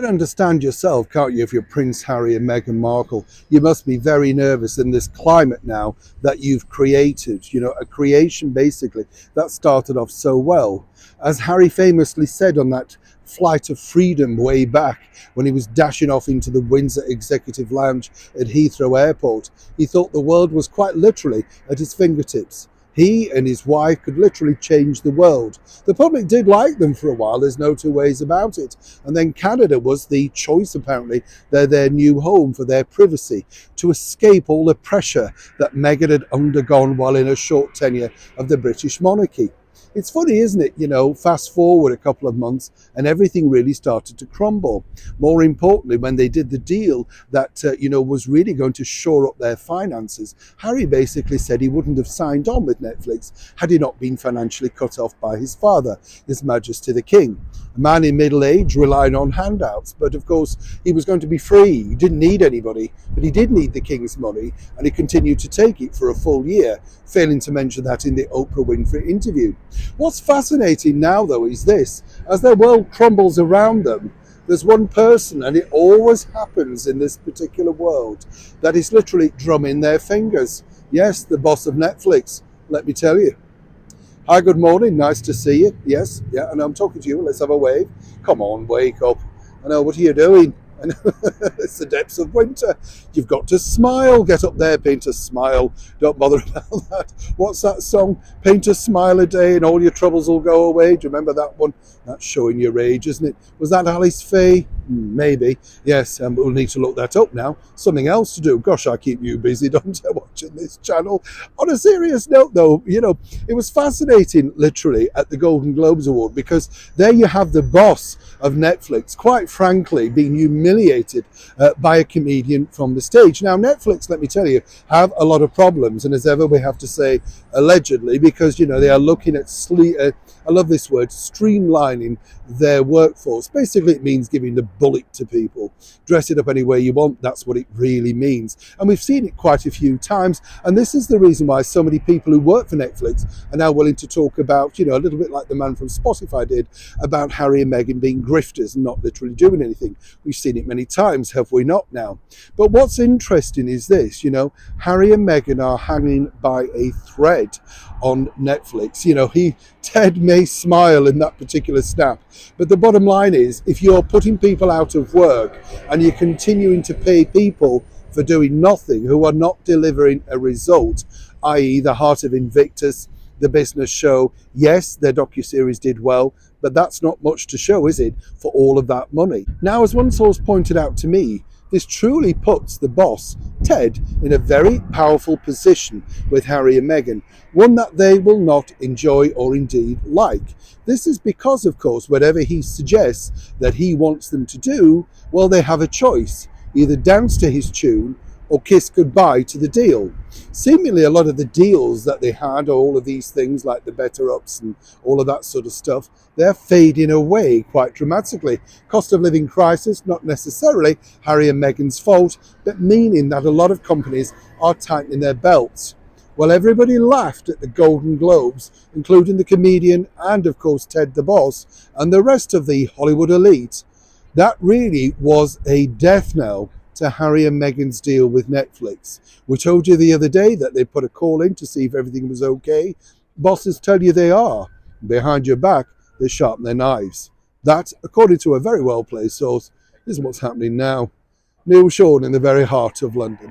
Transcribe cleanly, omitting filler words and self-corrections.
can understand yourself, can't you, if you're Prince Harry and Meghan Markle? You must be very nervous in this climate now that you've created, a creation basically that started off so well. As Harry famously said on that flight of freedom way back when he was dashing off into the Windsor Executive Lounge at Heathrow Airport, he thought the world was quite literally at his fingertips. He and his wife could literally change the world. The public did like them for a while, there's no two ways about it. And then Canada was the choice, apparently. They're their new home for their privacy, to escape all the pressure that Meghan had undergone while in a short tenure of the British monarchy. It's funny, isn't it? Fast forward a couple of months and everything really started to crumble. More importantly, when they did the deal that, was really going to shore up their finances, Harry basically said he wouldn't have signed on with Netflix had he not been financially cut off by his father, His Majesty the King. A man in middle age relying on handouts, but of course he was going to be free. He didn't need anybody, but he did need the King's money, and he continued to take it for a full year, failing to mention that in the Oprah Winfrey interview. What's fascinating now, though, is this. As their world crumbles around them, there's one person, and it always happens in this particular world, that is literally drumming their fingers. Yes, the boss of Netflix, let me tell you. Hi, good morning. Nice to see you. Yes, yeah, and I'm talking to you. Let's have a wave. Come on, wake up. I know, what are you doing? It's the depths of winter. You've got to smile. Get up there, paint a smile. Don't bother about that. What's that song? Paint a smile a day and all your troubles will go away. Do you remember that one? That's showing your age, isn't it? Was that Alice Faye? Maybe. Yes, and we'll need to look that up now. Something else to do. Gosh, I keep you busy, don't I, watching this channel? On a serious note, though, it was fascinating, literally, at the Golden Globes Award, because there you have the boss of Netflix, quite frankly, being humiliated by a comedian from the stage. Now, Netflix, let me tell you, have a lot of problems, and as ever, we have to say allegedly, because, they are looking at, I love this word, streamlining their workforce. Basically, it means giving the bullet to people. Dress it up any way you want, that's what it really means. And we've seen it quite a few times, and this is the reason why so many people who work for Netflix are now willing to talk about, a little bit like the man from Spotify did, about Harry and Meghan being grifters and not literally doing anything. We've seen it many times, have we not now? But what's interesting is this, Harry and Meghan are hanging by a thread on Netflix. Ted may smile in that particular snap, but the bottom line is, if you're putting people out of work and you're continuing to pay people for doing nothing, who are not delivering a result, i.e. the Heart of Invictus, the business show, yes, their docuseries did well, but that's not much to show, is it, for all of that money? Now, as one source pointed out to me, this truly puts the boss, Ted, in a very powerful position with Harry and Meghan, one that they will not enjoy or indeed like. This is because, of course, whatever he suggests that he wants them to do, well, they have a choice. Either dance to his tune or kiss goodbye to the deal. Seemingly a lot of the deals that they had, all of these things like the better ups and all of that sort of stuff, they're fading away quite dramatically. Cost of living crisis, not necessarily Harry and Meghan's fault, but meaning that a lot of companies are tightening their belts. Well, everybody laughed at the Golden Globes, including the comedian and, of course, Ted the boss and the rest of the Hollywood elite. That really was a death knell to Harry and Meghan's deal with Netflix. We told you the other day that they put a call in to see if everything was okay. Bosses tell you they are. Behind your back, they sharpen their knives. That, according to a very well-placed source, is what's happening now. Neil Sean in the very heart of London.